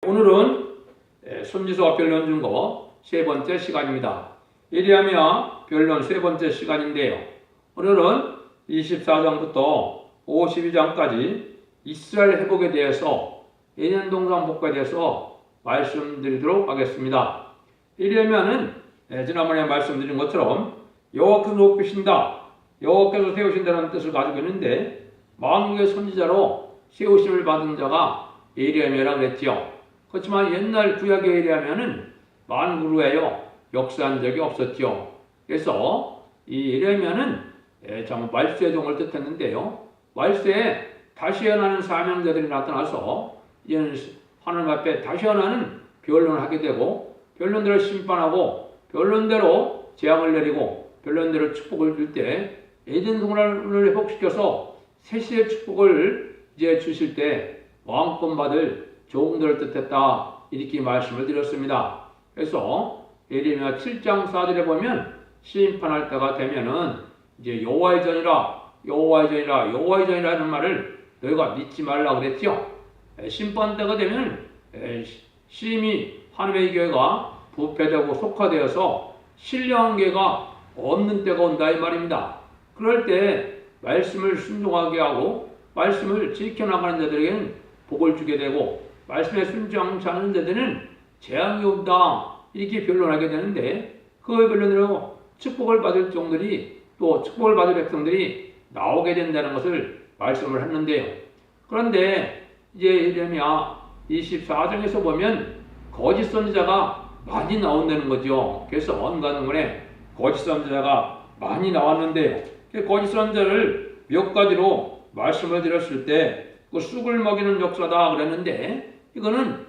오늘은 선지서 변론 중거 세 번째 시간입니다. 예레미야 변론 세 번째 시간인데요. 오늘은 24장부터 52장까지 이스라엘 회복에 대해서 예년 동상 복과에 대해서 말씀드리도록 하겠습니다. 예레미야는 지난번에 말씀드린 것처럼 여호와께서 높이신다, 여호와께서 세우신다는 뜻을 가지고 있는데 만국의 선지자로 세우심을 받은 자가 예레미야라고 그랬지요. 그렇지만 옛날 구약에 예레미야는 만구루예요. 역사한 적이 없었죠. 그래서 이 예레미야는 말세의 종을 뜻했는데요. 말세에 다시 태어나는 사명자들이 나타나서 이제는 하나님 앞에 다시 태어나는 변론을 하게 되고, 변론대로 심판하고, 변론대로 재앙을 내리고, 변론대로 축복을 줄 때 에덴 동산을 회복시켜서 세시의 축복을 이제 주실 때 왕권 받을 종들을 뜻했다, 이렇게 말씀을 드렸습니다. 그래서 예레미야 7장 4절에 보면 심판할 때가 되면은 이제 여호와의 전이라, 여호와의 전이라, 여호와의 전이라는 말을 너희가 믿지 말라고 그랬죠. 심판 때가 되면 심히 하나님의 교회가 부패되고 속화되어서 신령한 교회가 없는 때가 온다, 이 말입니다. 그럴 때 말씀을 순종하게 하고 말씀을 지켜나가는 자들에게는 복을 주게 되고, 말씀에 순종하지 않는 자들은 재앙이 온다, 이렇게 변론하게 되는데, 그 변론으로 축복을 받을 종들이, 또 축복을 받을 백성들이 나오게 된다는 것을 말씀을 했는데요. 그런데 이제 예레미야 24장에서 보면 거짓 선지자가 많이 나온다는 거죠. 그래서 언가능원에 거짓 선지자가 많이 나왔는데요. 거짓 선지자를 몇 가지로 말씀을 드렸을 때 그 쑥을 먹이는 역사다 그랬는데, 이거는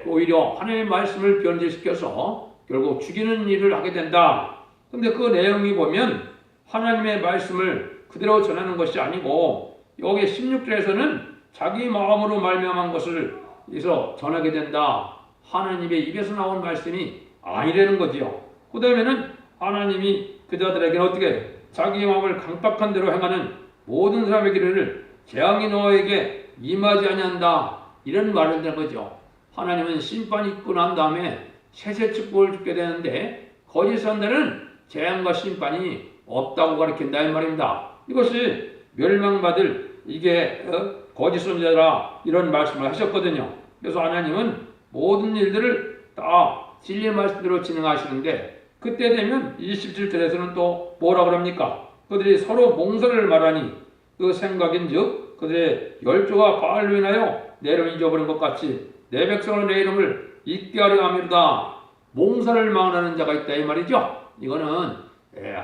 오히려 하나님의 말씀을 변질시켜서 결국 죽이는 일을 하게 된다. 근데 그 내용이 보면 하나님의 말씀을 그대로 전하는 것이 아니고, 여기 16절에서는 자기 마음으로 말미암은 것을 해서 전하게 된다. 하나님의 입에서 나온 말씀이 아니라는 거지요. 그 다음에는 하나님이 그자들에게는 어떻게 자기 마음을 강박한 대로 행하는 모든 사람의 길을 재앙이 너에게 임하지 아니한다, 이런 말을 된 거죠. 하나님은 심판이 있고 난 다음에 세세 축복을 주게 되는데, 거짓 선자는 재앙과 심판이 없다고 가르친다, 이 말입니다. 이것이 멸망받을 이게 거짓 선자라, 이런 말씀을 하셨거든요. 그래서 하나님은 모든 일들을 다 진리의 말씀대로 진행하시는데, 그때 되면 27절에서는 또 뭐라 그럽니까? 그들이 서로 몽설을 말하니 그 생각인즉 그들의 열조가 바알로 인하여 내 이름을 잊어버린 것 같이 내 백성을 내 이름을 잊게 하려 함이로다. 몽설을 망하는 자가 있다, 이 말이죠. 이거는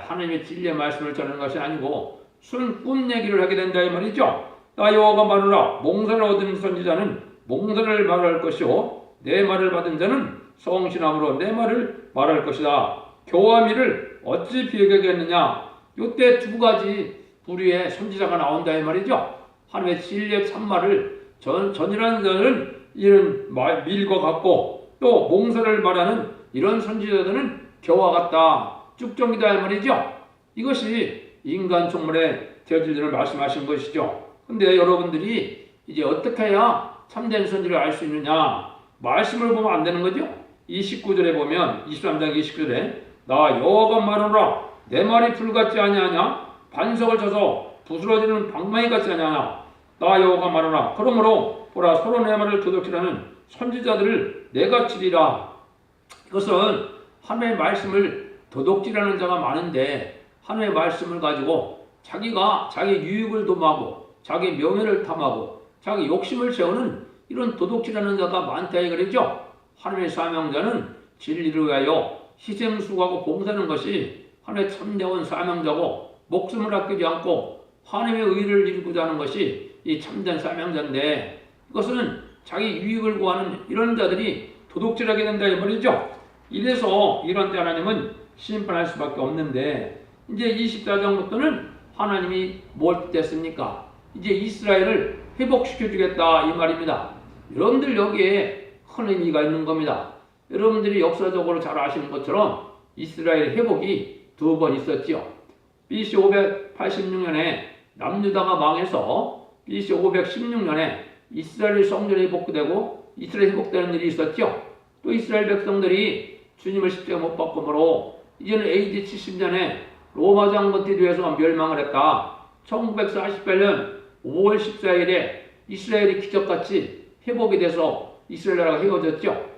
하나님의 진리의 말씀을 전하는 것이 아니고 순 꿈 얘기를 하게 된다, 이 말이죠. 나 여호와가 말하노라. 몽설을 얻은 선지자는 몽설을 말할 것이요 내 말을 받은 자는 성실함으로 내 말을 말할 것이다. 교와 미를 어찌 비교하겠느냐. 이때 두 가지 부류의 선지자가 나온다, 이 말이죠. 하나님의 진리의 참말을 전이라는 자는 이런 밀과 같고, 또 몽설을 말하는 이런 선지자들은 겨와 같다, 쭉정이다, 이 말이죠. 이것이 인간 총물의 저질들을 말씀하신 것이죠. 근데 여러분들이 이제 어떻게 해야 참된 선지를 알 수 있느냐? 말씀을 보면 안 되는 거죠. 29절에 보면 23장 29절에 나 여호와가 말하노라. 내 말이 불같지 아니하냐? 반석을 쳐서 부스러지는 방망이 같지 아니하냐? 나 여호와가 말하노라. 그러므로 보라, 서로 내 말을 도둑질하는 선지자들을 내가 치리라. 이것은 하나님의 말씀을 도둑질하는 자가 많은데, 하나님의 말씀을 가지고 자기가 자기 유익을 도모하고 자기 명예를 탐하고 자기 욕심을 채우는 이런 도둑질하는 자가 많다, 이거죠. 하나님의 사명자는 진리를 위하여 희생수고하고 봉사하는 것이 하나님의 참되온 사명자고, 목숨을 아끼지 않고 하나님의 의를 이루고자 하는 것이 이 참된 사명자인데, 이것은 자기 유익을 구하는 이런 자들이 도둑질하게 된다, 이 말이죠. 이래서 이런 때 하나님은 심판할 수밖에 없는데, 이제 24장부터는 하나님이 뭘 뜻했습니까? 이제 이스라엘을 회복시켜 주겠다, 이 말입니다. 여러분들 여기에 큰 의미가 있는 겁니다. 여러분들이 역사적으로 잘 아시는 것처럼 이스라엘 회복이 두 번 있었죠. BC 586년에 남유다가 망해서 BC 516년에 이스라엘 성전이 복구되고 이스라엘 회복되는 일이 있었죠. 또 이스라엘 백성들이 주님을 십자가 못 박음으로 이제는 AD 70년에 로마 장군에 의해서 멸망을 했다. 1948년 5월 14일에 이스라엘이 기적같이 회복이 돼서 이스라엘 나라가 헤어졌죠.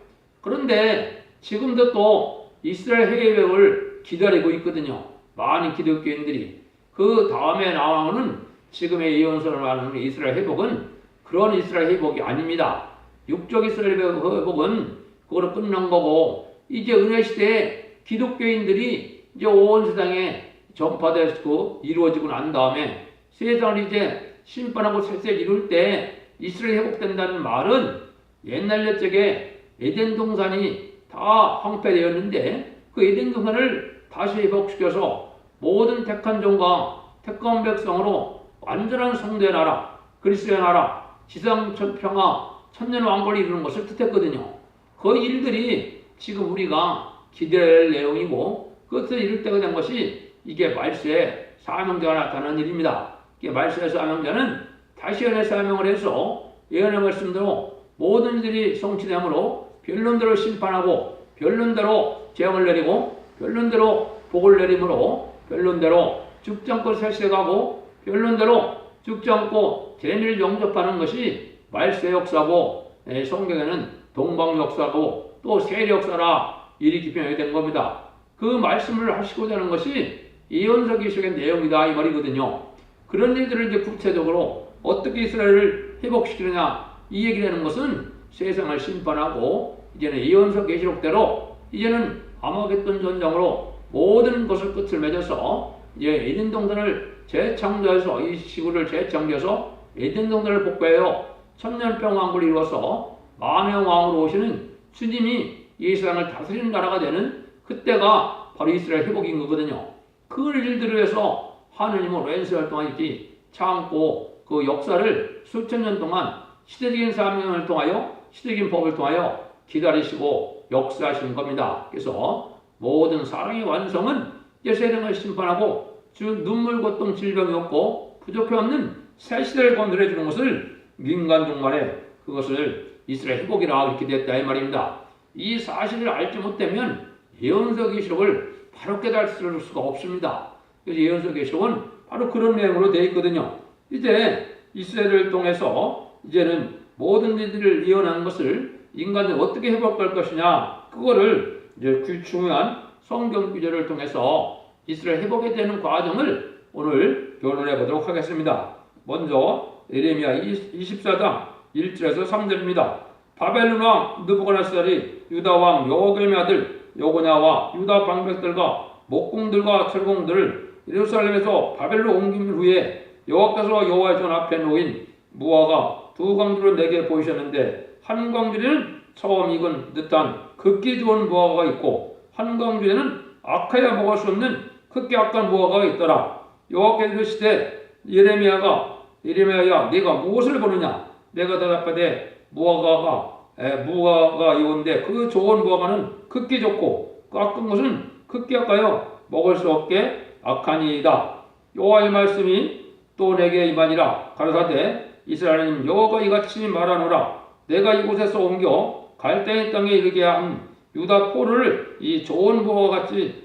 그런데 지금도 또 이스라엘 회복을 기다리고 있거든요. 많은 기독교인들이. 그 다음에 나오는 지금의 예언서를 말하는 이스라엘 회복은 그런 이스라엘 회복이 아닙니다. 육적 이스라엘 회복은 그거로 끝난 거고, 이제 은혜 시대에 기독교인들이 이제 온 세상에 전파되고 이루어지고 난 다음에 세상을 이제 심판하고 세세를 이룰 때 이스라엘이 회복된다는 말은 옛날 옛적에 에덴 동산이 다 황폐되었는데 그 에덴 동산을 다시 회복시켜서 모든 택한 종과 택한 백성으로 완전한 성도의 나라, 그리스도의 나라, 지상 평화, 천년 왕국을 이루는 것을 뜻했거든요. 그 일들이 지금 우리가 기대할 내용이고 그것을 이룰 때가 된 것이 이게 말세의 사명자가 나타나는 일입니다. 이게 말세의 사명자는 다시 연의 사명을 해서 예언의 말씀대로 모든 일들이 성취되므로 변론대로 심판하고 변론대로 재앙을 내리고 변론대로 복을 내림으로 변론대로 죽지 않고 살세가고 변론대로 죽지 않고 재미를 영접하는 것이 말세 역사고 성경에는 동방 역사고 또 세례 역사라 이렇게 표현이 된 겁니다. 그 말씀을 하시고자 하는 것이 예언서 기록의 내용이다 이 말이거든요. 그런 일들을 이제 구체적으로 어떻게 이스라엘을 회복시키느냐 이 얘기를 하는 것은 세상을 심판하고 이제는 예언서 계시록대로 이제는 아마겟돈 전쟁으로 모든 것을 끝을 맺어서 이제 에덴 동산을 재창조해서 이 지구를 재창조해서 에덴 동산을 복구하여 천년평 왕국을 이루어서 만왕의 왕으로 오시는 주님이 이 세상을 다스리는 나라가 되는 그때가 바로 이스라엘 회복인 거거든요. 그 일들을 위해서 하느님은 오랜 세월 동안 이렇게 참고 그 역사를 수천 년 동안 시대적인 사명을 통하여 시대적인 법을 통하여 기다리시고 역사하시는 겁니다. 그래서 모든 사랑의 완성은 세상을 심판하고 눈물, 고통, 질병이 없고 부족해 없는 새 시대를 건설해 주는 것을 민간 종말에 그것을 이스라엘 회복이라 이렇게 됐다 이 말입니다. 이 사실을 알지 못하면 예언서 계시록을 바로 깨달을 수가 없습니다. 그래서 예언서 계시록은 바로 그런 내용으로 되어 있거든요. 이제 이스라엘을 통해서 이제는 모든 일들을 예언한 것을 인간이 어떻게 회복할 것이냐 그거를 이제 그 중요한 성경 구절을 통해서 이스라엘 회복에 되는 과정을 오늘 변론해 보도록 하겠습니다. 먼저 예레미야 24장 1절에서 3절입니다. 바벨론 왕 느부갓네살이 유다 왕 여호감의 아들 여고냐와 유다 방백들과 목공들과 철공들을 예루살렘에서 바벨로 옮긴 후에 여호와께서 여호와의 전 앞에 놓인 무화과 두 광주를 내게 보이셨는데 한 광주에는 처음 익은 듯한 극기 좋은 무화과가 있고 한 광주에는 악하여 먹을 수 없는 극기 악한 무화과가 있더라. 여호와께서 이르시되 예레미야야 네가 무엇을 보느냐? 내가 대답하되 무화과가 이온데 그 좋은 무화과는 극기 좋고 그 악한 것은 극기 악하여 먹을 수 없게 악하니이다. 여호와의 말씀이 또 내게 임하니라. 가라사대 이스라엘 하나님 여호와가 이같이 말하노라. 내가 이곳에서 옮겨 갈대의 땅에 이르게 한 유다 포를 이 좋은 무화과같이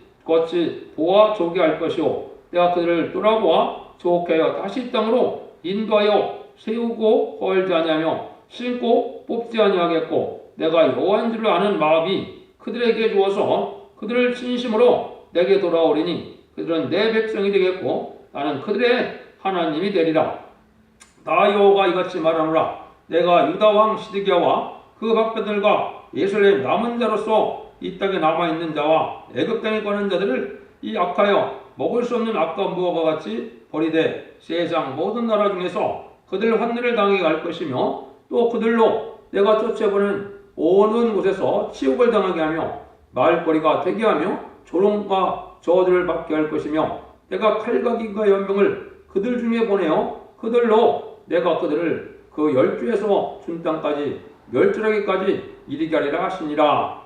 보아 좋게 할 것이요 내가 그들을 돌아보아 좋게 하여 다시 땅으로 인도하여 세우고 헐지 아니하며 심고 뽑지 아니하겠고 내가 여호와인 줄 아는 마음이 그들에게 주어서 그들을 진심으로 내게 돌아오리니 그들은 내 백성이 되겠고 나는 그들의 하나님이 되리라. 나 여호와가 이같이 말하노라. 내가 유다 왕 시드기야와 그 박배들과 예루살렘 남은 자로서 이 땅에 남아있는 자와 애굽 땅에 가는 자들을 이 악하여 먹을 수 없는 악한 무화과 같이 버리되 세상 모든 나라 중에서 그들 환난을 당하게 할 것이며 또 그들로 내가 쫓아보는 온 곳에서 치욕을 당하게 하며 말거리가 되게 하며 조롱과 저주를 받게 할 것이며 내가 칼각인과 연병을 그들 중에 보내어 그들로 내가 그들을 그 열주에서 준 땅까지 멸절하기까지 이르게 하리라 하시니라.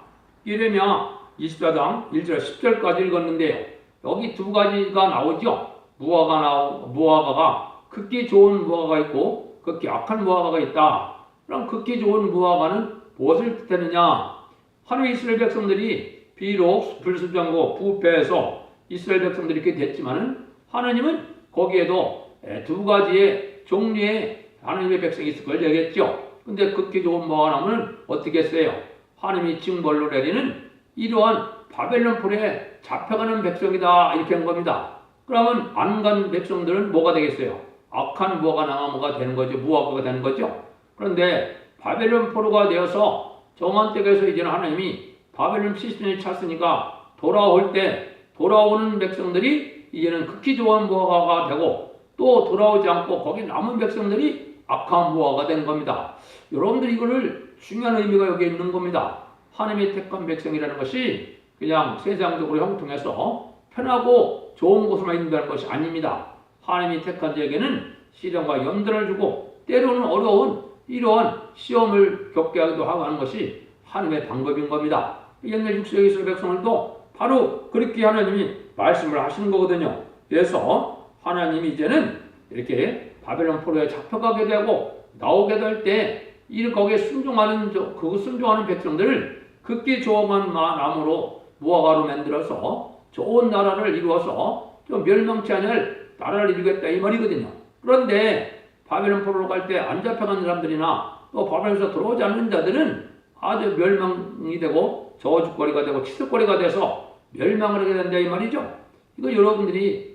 예레미야 24장 1절 10절까지 읽었는데요. 여기 두 가지가 나오죠. 무화과가 극히 좋은 무화과가 있고 극히 악한 무화과가 있다. 그럼 극히 좋은 무화과는 무엇을 뜻하느냐? 하루 이스라엘 백성들이 비록 불순종하고 부패해서 이스라엘 백성들이 이렇게 됐지만은 하나님은 거기에도 두 가지의 종류의 하나님의 백성이 있을 걸 얘기했죠. 근데 극히 좋은 무화과나무는 어떻게 했어요? 하나님이 징벌로 내리는 이러한 바벨론 폴에 잡혀가는 백성이다 이렇게 한 겁니다. 그러면 안 간 백성들은 뭐가 되겠어요? 악한 무화과나무가 되는 거죠. 무화과가 되는 거죠. 그런데 바벨론 포로가 되어서 정한 때에서 이제는 하나님이 바벨론 70년이 찼으니까 돌아올 때 돌아오는 백성들이 이제는 극히 좋은 무화과가 되고 또 돌아오지 않고 거기 남은 백성들이 악한 무화과가 된 겁니다. 여러분들이 이거를 중요한 의미가 여기 있는 겁니다. 하나님의 택한 백성이라는 것이 그냥 세상적으로 형통해서 편하고 좋은 곳에만 있는다는 것이 아닙니다. 하나님이 택한 자에게는 시련과 연단을 주고 때로는 어려운 이러한 시험을 겪게 하기도 하고 하는 것이 하나님의 방법인 겁니다. 옛날 육세기 이스라엘 백성들도 바로 그렇게 하나님이 말씀을 하시는 거거든요. 그래서 하나님이 이제는 이렇게 바벨론 포로에 잡혀가게 되고 나오게 될 때 거기에 순종하는 그 순종하는 백성들을 극히 좋은 나무로 무화과로 만들어서 좋은 나라를 이루어서 좀 멸망치 않을 나라를 이루겠다 이 말이거든요. 그런데 바벨론 포로로 갈 때 안 잡혀간 사람들이나 또 바벨론에서 들어오지 않는 자들은 아주 멸망이 되고 저주거리가 되고 치솟거리가 돼서 멸망을 하게 된다 이 말이죠. 이거 여러분들이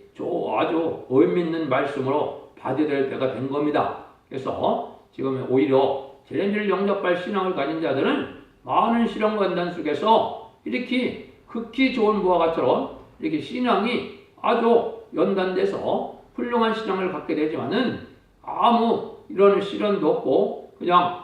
아주 의미 있는 말씀으로 받아야 될 때가 된 겁니다. 그래서 지금 오히려 재림을 영접할 신앙을 가진 자들은 많은 시련과 연단 속에서 이렇게 극히 좋은 무화과처럼 이렇게 신앙이 아주 연단돼서 훌륭한 신앙을 갖게 되지만은 아무 이런 시련도 없고 그냥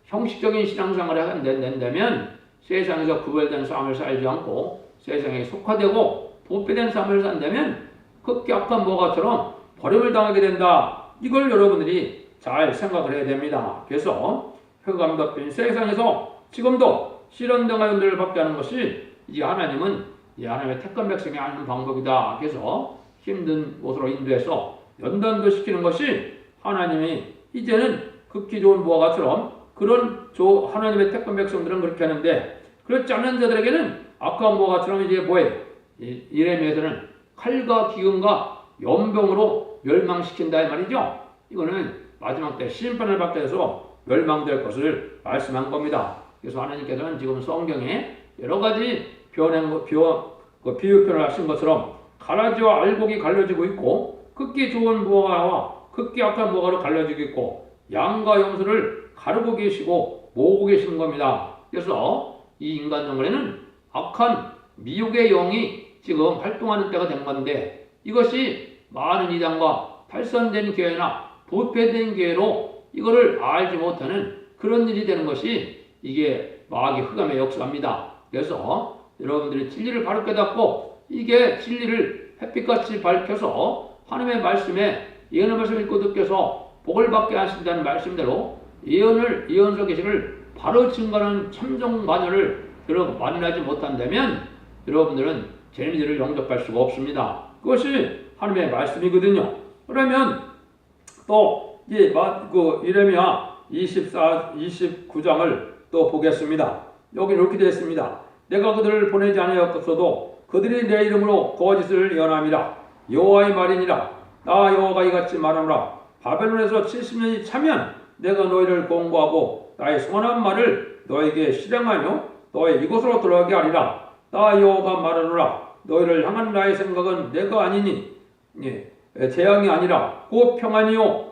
형식적인 신앙생활을 한다면 세상에서 구별된 삶을 살지 않고 세상에 속화되고 부패된 삶을 산다면 극히 악한 무화과처럼 버림을 당하게 된다. 이걸 여러분들이 잘 생각을 해야 됩니다. 그래서 흑암 덮인 세상에서 지금도 시련당한 연단을 받게 하는 것이 이 하나님은 이 하나님의 택한 백성이 하는 방법이다. 그래서 힘든 곳으로 인도해서 연단도 시키는 것이 하나님이 이제는 극히 좋은 무화과처럼 그런 하나님의 택한 백성들은 그렇게 하는데 그렇지 않은 자들에게는 악한 무화과처럼 이제 뭐예요? 예레미야에서는 칼과 기근과 연병으로 멸망시킨다 이 말이죠. 이거는 마지막 때 심판을 받게 돼서 멸망될 것을 말씀한 겁니다. 그래서 하나님께서는 지금 성경에 여러 가지 비유표현을 하신 것처럼 가라지와 알곡이 갈려지고 있고 극히 좋은 무화과와 극히 악한 무화과로 갈려지고 있고 양과 염소를 가르고 계시고 모으고 계시는 겁니다. 그래서 이 인간 정글에는 악한 미혹의 영이 지금 활동하는 때가 된 건데 이것이 많은 이단과 탈선된 교회나 부패된 교회로 이거를 알지 못하는 그런 일이 되는 것이 이게 마귀 흑암의 역사입니다. 그래서 여러분들이 진리를 바로 깨닫고 이게 진리를 햇빛같이 밝혀서 하나님의 말씀에 예언의 말씀을 읽고 듣겨서 복을 받게 하신다는 말씀대로 예언서 계시를 바로 증거하는 참정 마녀를 여러분 만나지 못한다면 여러분들은 재미를 영접할 수가 없습니다. 그것이 하나님의 말씀이거든요. 그러면 또 예레미야 29장을 또 보겠습니다. 여기 이렇게 되어 있습니다. 내가 그들을 보내지 아니하였어도 그들이 내 이름으로 거짓을 예언함이라. 여호와의 말이니라. 나 여호와가 이같이 말하노라. 바벨론에서 70년이 차면 내가 너희를 공고하고 나의 선한 말을 너에게 실행하며 너의 이곳으로 돌아가게 하리라. 나 여호와가 말하노라. 너희를 향한 나의 생각은 내가 아니니 재앙이 아니라 곧 평안이요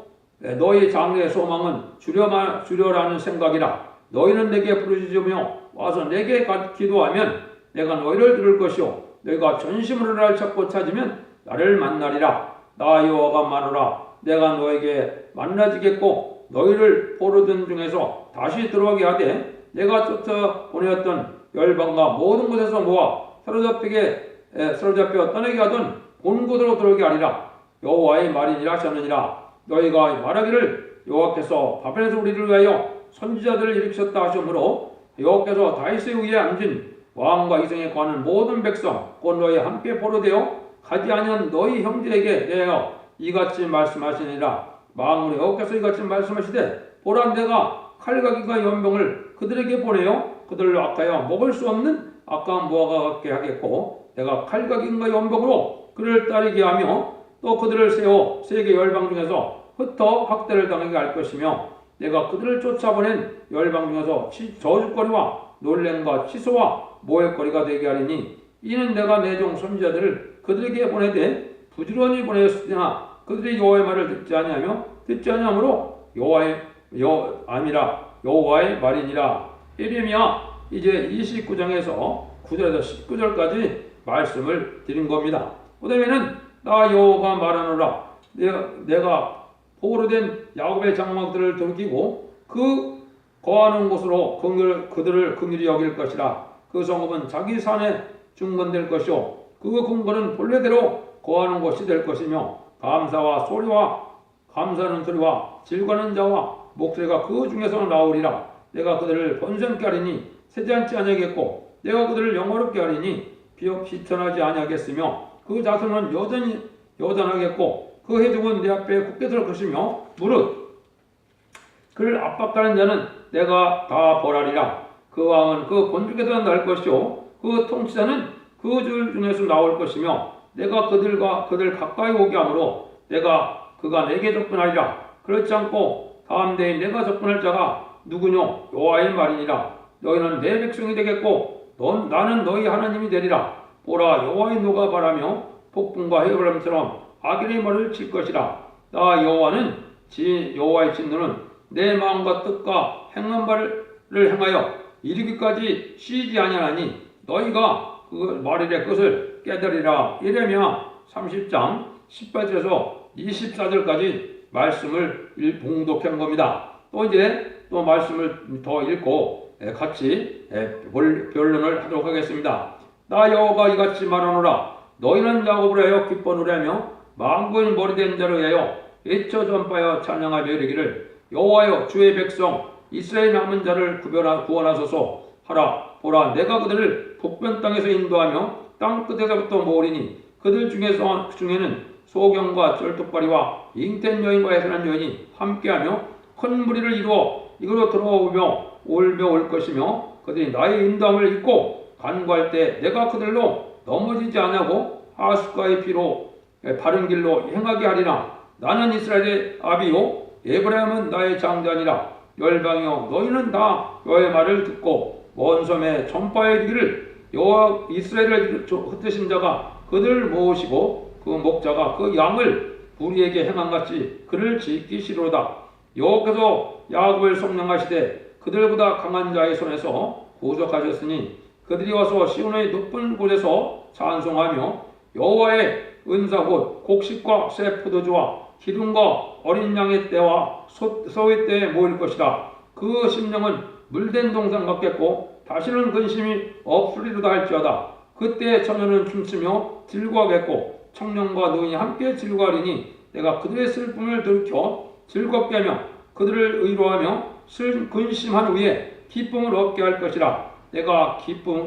너희 장래의 소망은 주려라는 생각이라. 너희는 내게 부르짖으며 와서 내게 기도하면 내가 너희를 들을 것이요 너희가 전심으로 나를 찾고 찾으면 나를 만나리라. 나 여호와가 말하노라. 내가 너에게 만나지겠고 너희를 포로된 중에서 다시 들어가게 하되 내가 쫓아 보내었던 열방과 모든 곳에서 모아 사로잡혀 떠나게 하던 본 곳으로 들어오게 하리라. 여호와의 말이니라 하셨느니라. 너희가 말하기를 여호와께서 바벨에서 우리를 위하여 선지자들을 일으키셨다 하시므로 여호와께서 다윗의 위에 앉은 왕과 이생에 관한 모든 백성 곧 너희 함께 포로되어 가지 아니한 너희 형제에게 대하여 이같이 말씀하시니라. 만군의 여호와께서 이같이 말씀하시되 보라 내가 칼각인과 연병을 그들에게 보내요. 그들을 악하여 먹을 수 없는 악한 무화과 같게 하겠고 내가 칼각인과 연병으로 그를 따르게 하며 또 그들을 세워 세계 열방 중에서 흩어 학대를 당하게 할 것이며 내가 그들을 쫓아보낸 열방 중에서 저주거리와 놀램과 취소와 모욕거리가 되게 하리니 이는 내가 내 종 선지자들을 그들에게 보내되 부지런히 보내었으나 그들이 여호와의 말을 듣지 아니하므로 여호와의 말이니라. 예레미야 이제 29장에서 9절에서 19절까지 말씀을 드린 겁니다. 그 다음에는 나 여호와가 말하노라. 내가 포로로 된 야곱의 장막들을 돌이키고 그 거하는 곳으로 그들을 긍휼히 여길 것이라. 그 성읍은 자기 산에 중건될 것이요 그 궁궐은 본래대로 거하는 곳이 될 것이며 감사와 소리와 감사하는 소리와 질거하는 자와 목소리가 그 중에서 나오리라. 내가 그들을 번성케 하리니 세지 아니하겠고 내가 그들을 영화롭게 하리니 비천하지 아니하겠으며 그 자손은 여전히 여전하겠고 그 회중은 내 앞에 굳게 설 것이며 무릇 그를 압박하는 자는 내가 다 벌하리라. 그 왕은 그 본죽에서 날 것이요 그 통치자는 그 줄 중에서 나올 것이며 내가 그들 가까이 오게 하므로 그가 내게 접근하리라. 그렇지 않고 다음 대에 내가 접근할 자가 누구뇨? 여호와의 말이니라. 너희는 내 백성이 되겠고 나는 너희 하나님이 되리라. 보라 여호와의 노가 바라며 폭풍과 해바람처럼 악인의 머리를 칠 것이라. 나 여호와의 진노는 내 마음과 뜻과 행한 바를 행하여 이르기까지 쉬지 아니하니 너희가 그 말일의 끝을 깨달으리라. 예레미야 30장 18절에서 24절까지 말씀을 봉독한 겁니다. 또 말씀을 더 읽고 같이 변론을 하도록 하겠습니다. 나 여호와가 이같이 말하노라. 너희는 야곱을 하여 기뻐 노래하며 만군의 머리된 자를 위하여 애쳐 전파하여 찬양하며 이르기를 여호와여 주의 백성 이스라엘 남은 자를 구원하소서 하라. 보라 내가 그들을 북변 땅에서 인도하며 땅 끝에서부터 모으리니 그들 중에는 소경과 쩔뚝발이와 잉태한 여인과 해산한 여인이 함께하며 큰 무리를 이루어 들어오며 올 것이며 그들이 나의 인도함을 잊고 간구할 때 내가 그들로 넘어지지 아니하고 하숫가의 피로 바른 길로 행하게 하리라. 나는 이스라엘의 아비요 에브라임은 나의 장자니라. 열방이여 너희는 다 여호와의 말을 듣고 먼 섬에 전파해 이르기를 여호와 이스라엘을 흩으신 자가 그들을 모으시고 그 목자가 그 양을 우리에게 행한같이 그를 지키시로다. 여호와께서 야곱을 성령하시되 그들보다 강한 자의 손에서 구속하셨으니 그들이 와서 시온의 높은 곳에서 찬송하며 여호와의 은사 곧 곡식과 새 포도주와 기름과 어린 양의 때와 소의 때에 모일 것이라. 그 심령은 물된 동산 같겠고 다시는 근심이 없으리로다 할지어다. 그때 처녀는 춤추며 즐거워하겠고 청년과 노인이 함께 즐거워하리니 내가 그들의 슬픔을 돌이켜 즐겁게 하며 그들을 의로하며 근심한 후에 기쁨을 얻게 할 것이라. 내가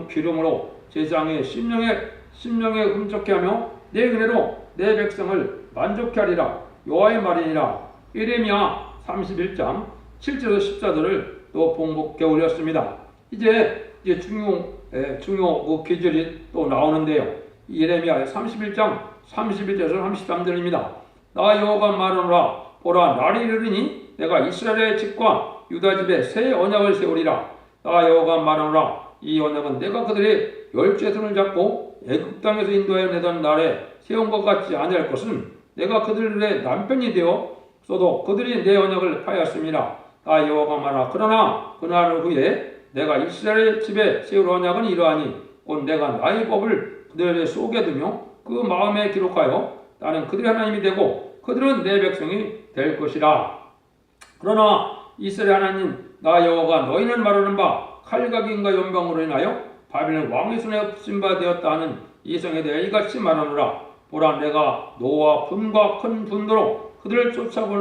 기름으로 제장의 심령에 흠쩍게 하며 내 은혜로 내 백성을 만족케 하리라. 여호와의 말이니라. 예레미야 31장 7절에서 14절을 또 봉독해 올렸습니다. 이제 중요 계절이 또 나오는데요. 예레미야 31장 31절에서 33절입니다. 나 여호와가 말하노라. 보라 날이 이르리니 내가 이스라엘의 집과 유다 집에 새 언약을 세우리라. 나 여호와가 말하노라. 이 언약은 내가 그들의 열주의 손을 잡고 애굽 땅에서 인도하여 내던 날에 세운 것 같지 아니할 것은 내가 그들의 남편이 되었어도 그들이 내 언약을 파였습니다. 나 여호와가 말하노라. 그러나 그날 후에 내가 이스라엘 집에 세울 언약은 이러하니 곧 내가 나의 법을 그들의 속에 두며 그 마음에 기록하여 나는 그들의 하나님이 되고 그들은 내 백성이 될 것이라. 그러나 이스라엘 하나님 나 여호와가 너희는 말하는 바 칼각인과 연병으로 인하여 바벨론 왕의 손에 붙임 바 되었다 하는 이 성에 대해 이같이 말하노라. 보라 내가 노와 분과 큰 분노로 그들을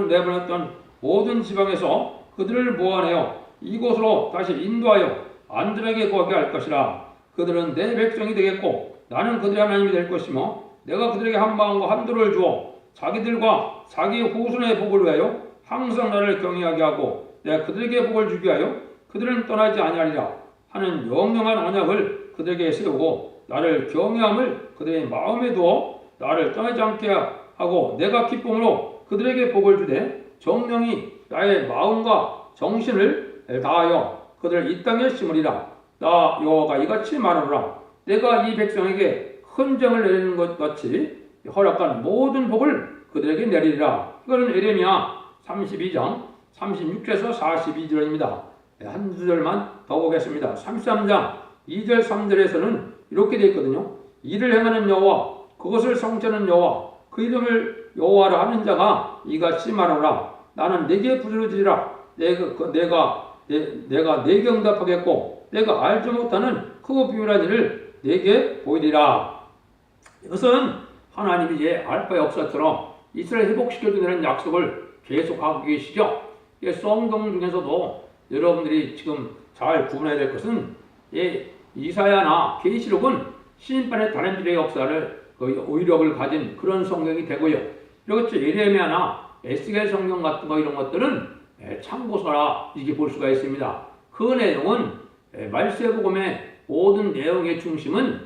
내보냈던 모든 지방에서 그들을 모아내어 이곳으로 다시 인도하여 안전하게 거하게 할 것이라. 그들은 내 백성이 되겠고 나는 그들의 하나님이 될 것이며 내가 그들에게 한 마음과 한도를 주어 자기들과 자기 후손의 복을 위하여 항상 나를 경외하게 하고 내가 그들에게 복을 주기 위하여 그들은 떠나지 아니하리라 하는 영영한 언약을 그들에게 세우고 나를 경외함을 그들의 마음에 두어 나를 떠나지 않게 하고 내가 기쁨으로 그들에게 복을 주되 정령이 나의 마음과 정신을 다하여 그들을 이 땅에 심으리라. 나 여호와가 이같이 말하노라. 내가 이 백성에게 헌정을 내리는 것 같이 허락한 모든 복을 그들에게 내리리라. 이거는 예레미야 32장 36절에서 42절입니다. 한 구절만 더 보겠습니다. 33장 2절 3절에서는 이렇게 되어 있거든요. 이를 행하는 여호와 그것을 성취하는 여호와 그 이름을 여호와라 하는 자가 이같이 말하노라. 나는 내게 부르짖으라. 내가 내게 응답하겠고 내가 알지 못하는 크고 비밀한 일을 내게 보이리라. 이것은 하나님이 이제 알파 역사처럼 이스라엘 회복시켜주는 약속을 계속하고 계시죠. 성경 중에서도 여러분들이 지금 잘 구분해야 될 것은 이사야나 계시록은 심판의 다른질의 역사를 의력을 가진 그런 성경이 되고요. 그렇죠. 예레미야나 에스겔 성경 같은 거 이런 것들은 참고서라 이렇게 볼 수가 있습니다. 그 내용은 말세복음의 모든 내용의 중심은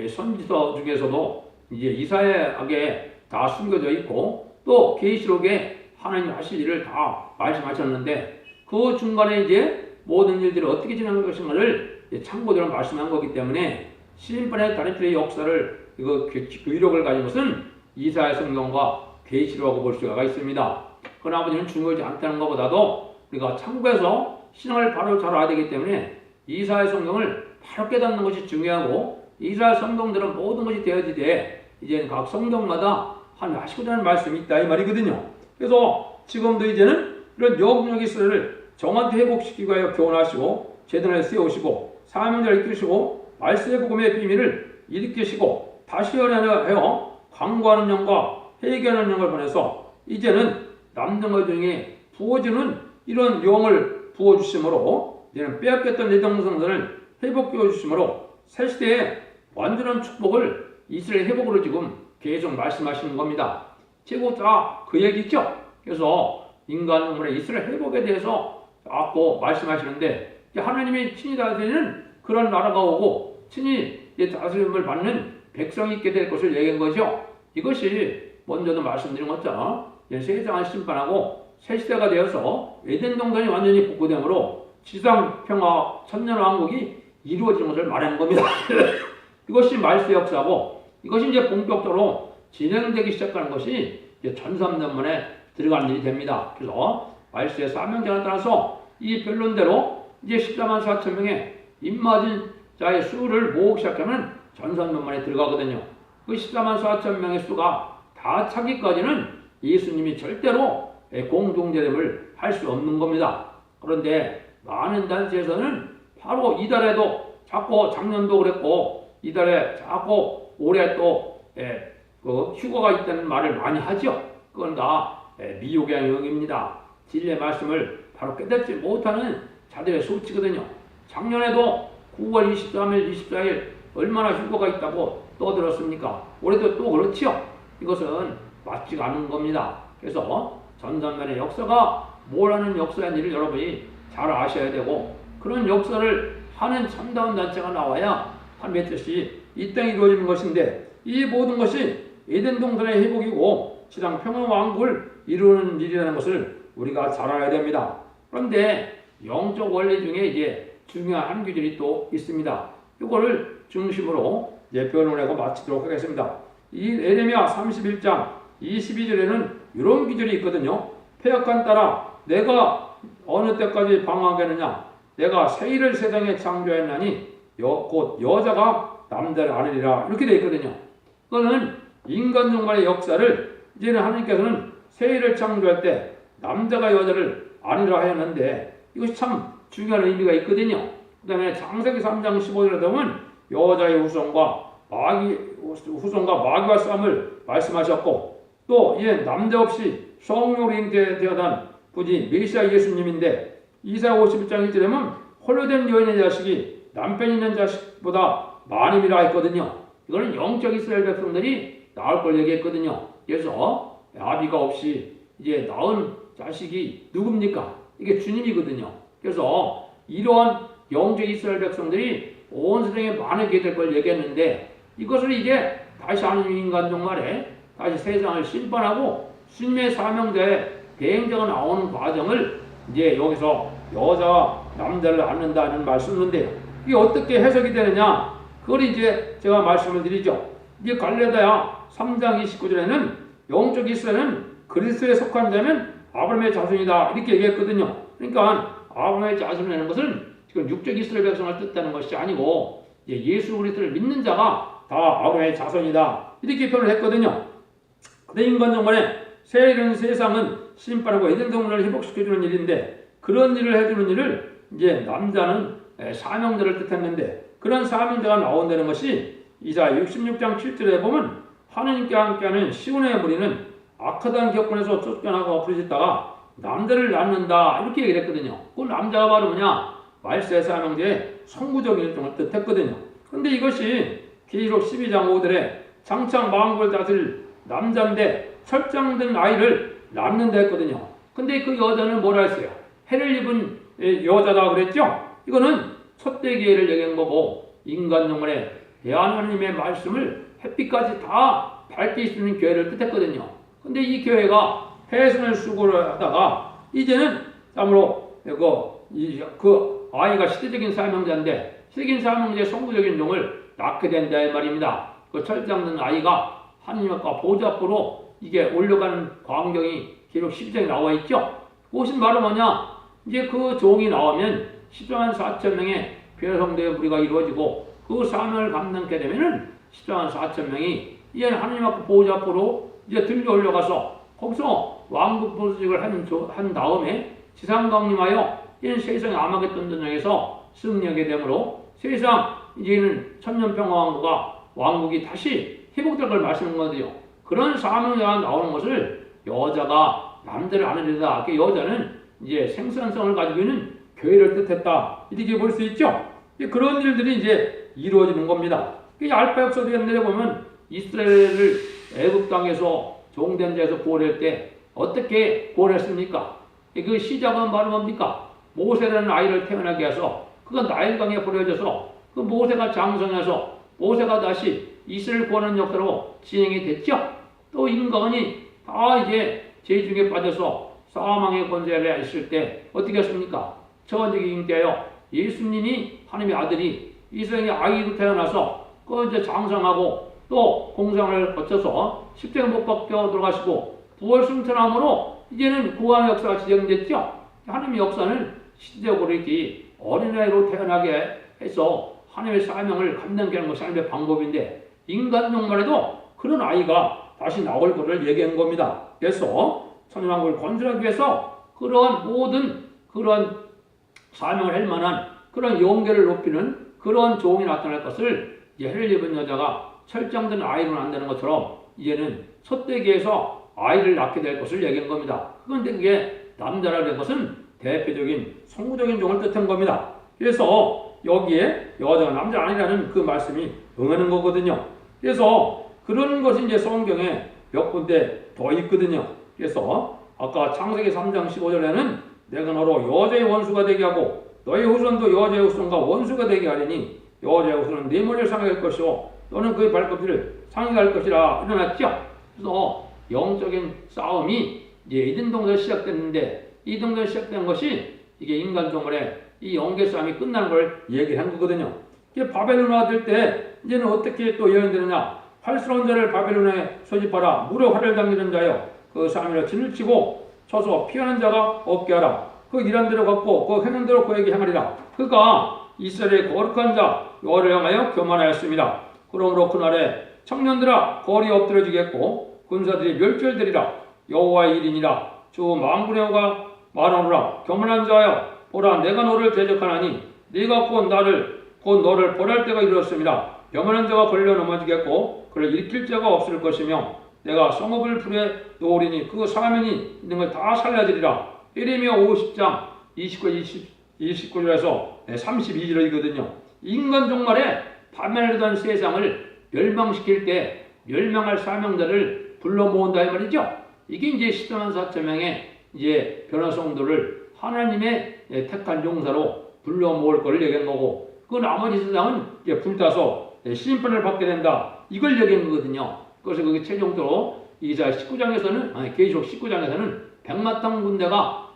선지서 중에서도 이제 이사야에게 다 숨겨져 있고 또 계시록에 하나님 하실 일을 다 말씀하셨는데 그 중간에 이제 모든 일들이 어떻게 진행할 것인가를 참고적으로 말씀한 거기 때문에 심판의 다른질의 역사를 의력을 가진 것은 이사야 성경과 계시록이라고 볼 수가 있습니다. 그러나 아버지는 중요하지 않다는 것보다도 우리가 참고해서 신앙을 바로 잘 알아야 되기 때문에 이사야 성경을 바로 깨닫는 것이 중요하고 이사야 성경들은 모든 것이 되어지되 이제는 각 성경마다 하시고자 하는 말씀이 있다 이 말이거든요. 그래서 지금도 이제는 이런 여국력 이스라엘을 정한테 회복시키기 위하여 교훈하시고 제단을 세우시고 사명자를 이끄시고 말세의 복음의 비밀을 일으키시고 다시 연애하여 강구하는 영과 회개하는 영을 보내서 이제는 남녀 중에 부어주는 이런 영을 부어주심으로 이제는 빼앗겼던 예정성들을 회복해 주심으로 새 시대에 완전한 축복을 이스라엘 회복으로 지금 계속 말씀하시는 겁니다. 최고 다 그 얘기죠. 그래서 인간 영혼의 이스라엘 회복에 대해서 자꾸 말씀하시는데 하나님이 친히 다스리는 그런 나라가 오고 친히 다스림을 받는 백성이 있게 될 것을 얘기한 거죠. 이것이 먼저도 말씀드린 것처럼 세상을 심판하고 새 시대가 되어서 에덴 동산이 완전히 복구되므로 지상 평화 천년 왕국이 이루어지는 것을 말하는 겁니다. 이것이 말세 역사고 이것이 이제 본격적으로 진행되기 시작하는 것이 이제 1300년 만에 들어가는 일이 됩니다. 그래서 말세의 사명자에 따라서 이 변론대로 이제 14만 4천 명의 입맞은 자의 수를 모으기 시작하면 1300년 만에 들어가거든요. 그 14만 4천 명의 수가 다 차기까지는 예수님이 절대로 공동제림을 할 수 없는 겁니다. 그런데 많은 단체에서는 바로 이달에도 자꾸 작년도 그랬고 이달에 자꾸 올해 또 휴가가 있다는 말을 많이 하죠. 그건 다 미혹의 영역입니다. 진리의 말씀을 바로 깨닫지 못하는 자들의 소치거든요. 작년에도 9월 23일, 24일 얼마나 휴가가 있다고 떠들었습니까? 올해도 또 그렇지요. 이것은 맞지가 않은 겁니다. 그래서 전산면의 역사가 뭐라는 역사인지를 여러분이 잘 아셔야 되고 그런 역사를 하는 참다운 단체가 나와야 하나님의 뜻이 이 땅에 이루어지는 것인데 이 모든 것이 에덴 동산의 회복이고 지상 평화 왕국을 이루는 일이라는 것을 우리가 잘 알아야 됩니다. 그런데 영적 원리 중에 이제 중요한 한 규절이 또 있습니다. 이거를 중심으로 이제 변론하고 마치도록 하겠습니다. 이 예레미야 31장 22절에는 이런 규절이 있거든요. 패역한 따라 내가 어느 때까지 방황하겠느냐 내가 새 일을 세상에 창조했나니 곧 여자가 남자를 아느리라 이렇게 되어 있거든요. 그거는 인간 종말의 역사를 이제는 하나님께서는 새 일을 창조할 때 남자가 여자를 아니라 하였는데 이것이 참 중요한 의미가 있거든요. 그 다음에 창세기 3장 15절에 보면 여자의 후손과 마귀와 싸움을 말씀하셨고 또 이제 남자 없이 성령으로 잉태되어난 분이 메시아 예수님인데 이사야 51장 1절에 보면 홀로된 여인의 자식이 남편 있는 자식보다 많음이라 했거든요. 이거는 영적 이스라엘 백성들이 낳을 걸 얘기했거든요. 그래서 아비가 없이 이제 낳은 자식이 누굽니까? 이게 주님이거든요. 그래서 이러한 영적 이스라엘 백성들이 온 세상에 많게 될 걸 얘기했는데 이것을 이제 다시 하나님 인간 종말에 다시 세상을 심판하고 주님의 사명자의 대행자가 나오는 과정을 이제 여기서 여자와 남자를 낳는다는 말씀인데요. 이게 어떻게 해석이 되느냐? 그걸 이제 제가 말씀을 드리죠. 이제 갈라디아 3장 29절에는 영적 이스라엘은 그리스도에 속한 자는 아브라함의 자손이다 이렇게 얘기했거든요. 그러니까 아브라함의 자손이라는 것은 지금 육적 이스라엘 백성을 뜻하는 것이 아니고 예수 그리스도를 믿는 자가 다 아브라함의 자손이다 이렇게 표현을 했거든요. 근데 인간 정말에 새 이런 세상은 심판하고 에덴 동산을 회복시켜주는 일인데 그런 일을 해주는 일을 이제 남자는 사명자를 뜻했는데 그런 사명자가 나온다는 것이 이사야 66장 7절에 보면 하나님께 함께하는 시온의 무리는 악하다는 격분에서 쫓겨나고 부르짖다가 남자를 낳는다 이렇게 얘기를 했거든요. 그 남자가 바로 뭐냐? 말세 사명자의 성부적인 일종을 뜻했거든요. 그런데 이것이 계시록 12장 5절에 장차 만국을 다스릴 남자인데 철장된 아이를 낳는다 했거든요. 근데 그 여자는 뭐라 했어요? 해를 입은 여자다 그랬죠? 이거는 첫대 기회를 얘기한 거고 인간 영혼에 하나님의 말씀을 햇빛까지 다 밝힐 수 있는 교회를 뜻했거든요. 근데 이 교회가 해선을 수고를 하다가 이제는 참으로 그 아이가 시대적인 사명자인데 시대적인 사명자의 성부적인 종을 낳게 된다 이 말입니다. 그 철장된 아이가 하나님 앞과 보좌 앞으로 이게 올려가는 광경이 기록 12장에 나와 있죠. 그것은 바로 뭐냐? 이제 그 종이 나오면 14만 4천 명의 변성대의 무리가 이루어지고 그 사명을 감당하게 되면은 14만 4천 명이 이제 하나님 앞 보호자 앞으로 이제 들려 올려가서 거기서 왕국 보수직을 한 다음에 지상 강림하여 이는 세상의 아마겟돈 전쟁에서 승리하게 되므로 세상 이제는 천년평화왕국가 왕국이 다시 회복될 걸 말씀하는 거죠. 그런 사명자가 나오는 것을 여자가 남자를 안으려다 여자는 이제 생산성을 가지고 있는 교회를 뜻했다 이렇게 볼 수 있죠. 그런 일들이 이제 이루어지는 겁니다. 알파 역사도에 내려보면 이스라엘을 애굽 땅에서 종된 자에서 구원할 때 어떻게 구원했습니까? 그 시작은 바로 뭡니까? 모세라는 아이를 태어나게 해서 그가 나일강에 버려져서 그 모세가 장성해서 모세가 다시 이스라엘 구원하는 역사로 진행이 됐죠. 또 인간이 다 이제 죄 중에 빠져서 사망의 권세에 있을 때 어떻게 했습니까? 저원적인 때요. 예수님이 하나님의 아들이 이 세상에 아이로 태어나서 그 이제 장성하고 또 공상을 거쳐서 십자가 못 박혀 들어가시고 부활 승천함으로 이제는 구원의 역사가 진행됐죠. 하나님의 역사는 시대적으로 이렇게 어린아이로 태어나게 해서 하나님의 사명을 감당하게 하는 것이 하나님의 방법인데 인간 종말에도 그런 아이가 다시 나올 것을 얘기한 겁니다. 그래서 천년왕국을 건설하기 위해서 그러한 모든 그런 사명을 할 만한 그런 영계를 높이는 그런 종이 나타날 것을 해를 입은 여자가 철장된 아이로 난다는 것처럼 이제는 첫대기에서 아이를 낳게 될 것을 얘기한 겁니다. 그런데 그게 남자라는 것은 대표적인 성부적인 종을 뜻한 겁니다. 그래서 여기에 여자가 남자 아니라는 그 말씀이 응하는 거거든요. 그래서 그런 것이 이제 성경에 몇 군데 더 있거든요. 그래서 아까 창세기 3장 15절에는 내가 너로 여자의 원수가 되게 하고 너의 후손도 여자의 후손과 원수가 되게 하리니 여자의 후손은 네 머리를 상하게 할 것이요 너는 그의 발꿈치를 상하게 할 것이라 일어났죠. 그래서 영적인 싸움이 이제 이든 동산에 시작됐는데 이 동산에 시작된 것이 이게 인간 종말에 이 영계 싸움이 끝나는 걸 얘기한 거거든요. 이게 바벨론 왔을 때 이제는 어떻게 또 예언되느냐? 활스러운 자를 바벨론에 소집하라. 무려 활을 당기는 자여 그 사람이라 진을 치고 쳐서 피하는 자가 없게 하라. 그 일한 대로 갚고 그 행한 대로 그에게 행하리라. 그가 이스라엘의 거룩한 자 여호와를 향하여 교만하였습니다. 그러므로 그날에 청년들아 거리에 엎드려지겠고 군사들이 멸절되리라. 여호와의 일이니라. 주 만군의 여호와가 말하노라. 교만한 자여 보라 내가 너를 대적하나니 네가 곧 너를 벌할 때가 이르렀습니다. 교만한 자가 걸려 넘어지겠고 그를 일으킬 자가 없을 것이며 내가 성읍을 불에 놓으리니 그 사면이 있는 걸 다 살려드리라. 예레미야 50장 29절에서 32절이거든요. 인간 종말에 파멸하던 세상을 멸망시킬 때 멸망할 사명자를 불러 모은다 이 말이죠. 이게 이제 14만 4천 명의 이제 변화 성도를 하나님의 택한 용사로 불러 모을 것을 얘기한 거고, 그 나머지 세상은 이제 불타서 심판을 받게 된다, 이걸 얘기한 거거든요. 그래서 그게 최종적으로 이사야 19장에서는 계시록 19장에서는 백마탄 군대가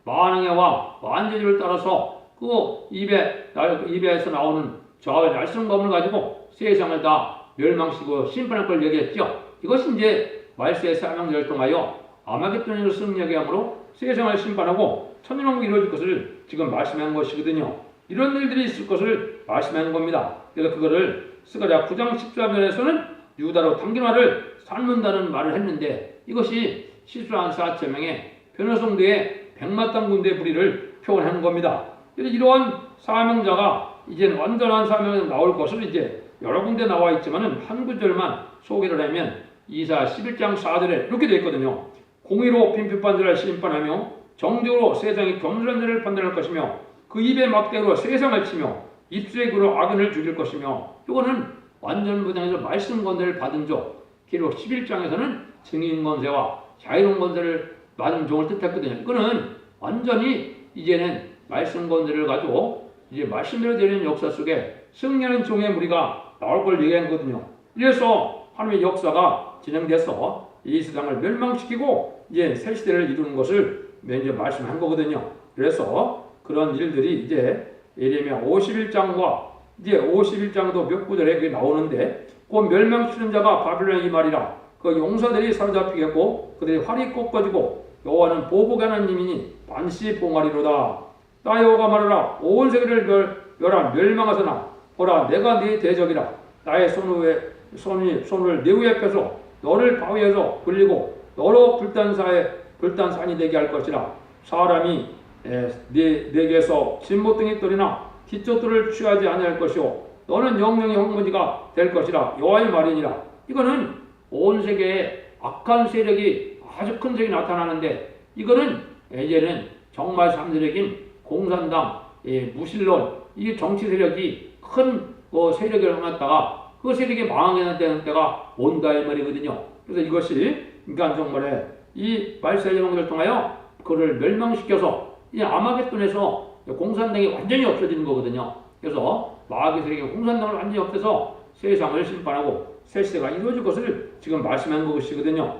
만왕의 왕 완전주를 따라서 그 입에서 나오는 저의 날성검을 가지고 세상을 다 멸망시키고 심판할 걸 얘기했죠. 이것이 이제 말세의 사명자를 통하여 아마겟돈에서 승리하게 함으로 세상을 심판하고 천년왕국이 이루어질 것을 지금 말씀한 것이거든요. 이런 일들이 있을 것을 말씀하는 겁니다. 그래서 그거를 스가랴 9장 14절에서는 유다로 당긴화를 삶는다는 말을 했는데, 이것이 시수한 4천명의 변호성대의 백마탄 군대의 불의를 표현한 겁니다. 그래서 이러한 사명자가 이제 완전한 사명이 나올 것을 이제 여러 군데 나와 있지만은 한 구절만 소개를 하면 이사야 11장 4절에 이렇게 되어 있거든요. 공의로 빈핍한 자를 심판하며 정직으로 세상이 겸손한 자를 판단할 것이며 그 입의 막대로 세상을 치며 입술의 그로 악인을 죽일 것이며, 이거는 완전 무장에서 말씀 권세를 받은 종, 기록 11장에서는 증인 권세와 자유로운 권세를 받은 종을 뜻했거든요. 이거는 완전히 이제는 말씀 권세를 가지고 이제 말씀대로 되는 역사 속에 승리하는 종의 무리가 나올 걸 얘기한 거거든요. 이래서 하나님의 역사가 진행돼서 이 세상을 멸망시키고 이제 새 시대를 이루는 것을 먼저 말씀한 거거든요. 그래서 그런 일들이 이제 예레미야 51장과 이제 51장도 몇 구절에 나오는데, 그 멸망시키는 자가 바빌론의 이 말이라. 그 용사들이 사로잡히겠고 그들이 활이 꺾어지고 여호와는 보복의 하나님이니 반시 봉하리로다. 나 여호와가 말하라. 온 세계를 멸망하서나 보라, 내가 네 대적이라. 나의 손을 네 위에 펴서 너를 바위에서 굴리고 너로 불단산이 되게 할 것이라. 사람이 네게서 진못등이 떨이나 뒷젖들을 취하지 아니할 것이요 너는 영영의 황무지가 될 것이라. 여호와의 말이니라. 이거는 온 세계에 악한 세력이 아주 큰 세력이 나타나는데, 이거는 이제는 정말 삼세력인 공산당, 무신론, 이 정치 세력이 큰 세력을 해놨다가 그 세력이 망하게 되는 때가 온다 이 말이거든요. 그래서 이것이 인간 정말에 이 말세 예언을 통하여 그를 멸망시켜서 이 아마겟돈에서 공산당이 완전히 없어지는 거거든요. 그래서 마귀 세력이 공산당을 완전히 없애서 세상을 심판하고 새 시대가 이루어질 것을 지금 말씀한 것이거든요.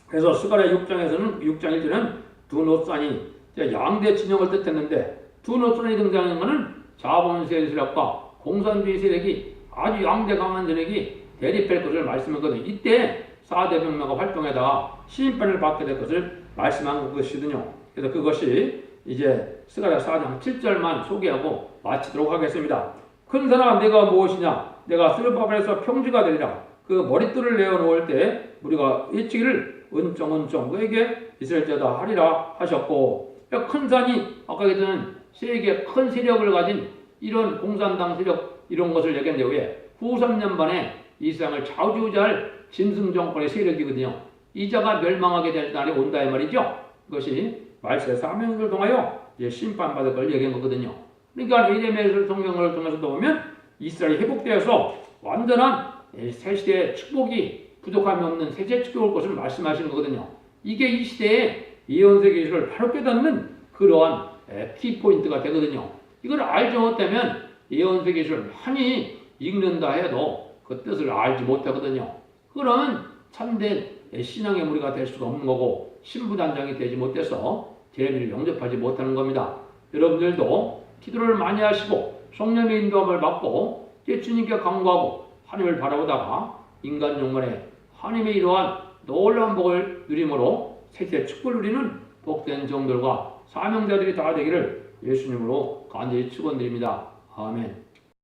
그래서 스가랴 6장에서는 6장 1절은 두 노산이 양대 진영을 뜻했는데, 두 노산이 등장하는 것은 자본주의 세력과 공산주의 세력이 아주 양대 강한 세력이 대립할 것을 말씀했거든요. 이때 4대 병마가 활동에다가 심판을 받게 될 것을 말씀한 것이거든요. 그래서 그것이 이제 스가랴 4장 7절만 소개하고 마치도록 하겠습니다. 큰 사람 내가 무엇이냐? 내가 스룹바벨에서 평지가 되리라. 그 머릿돌을 내어놓을 때 우리가 외치기를 은총은총 그에게 이스라엘 자다 하리라 하셨고, 큰 산이 아까 얘기했던 세계 큰 세력을 가진 이런 공산당 세력 이런 것을 얘기했는데, 왜? 후 3년 반에 이 세상을 좌우지우자할 짐승 정권의 세력이거든요. 이 자가 멸망하게 될 날이 온다 이 말이죠. 그것이 말세 사명을 통하여 이제 심판받을 걸 얘기한 거거든요. 그러니까 예레미야 성경을 통해서도 보면 이스라엘이 회복되어서 완전한 새 시대의 축복이 부족함이 없는 세계 축복을 것을 말씀하시는 거거든요. 이게 이 시대의 예언의 계시를 바로 깨닫는 그러한 키포인트가 되거든요. 이걸 알지 못하면 예언의 계시를 많이 읽는다 해도 그 뜻을 알지 못하거든요. 그러면 참된 신앙의 무리가 될 수가 없는 거고 신부단장이 되지 못해서 재미를 영접하지 못하는 겁니다. 여러분들도 기도를 많이 하시고 성령의 인도함을 받고 주님께 간구하고 하나님을 바라보다가 인간 영혼에 하나님의 이러한 놀라운 복을 누림으로 세계 축복을 누리는 복된 종들과 사명자들이 다 되기를 예수님으로 간절히 축원드립니다. 아멘.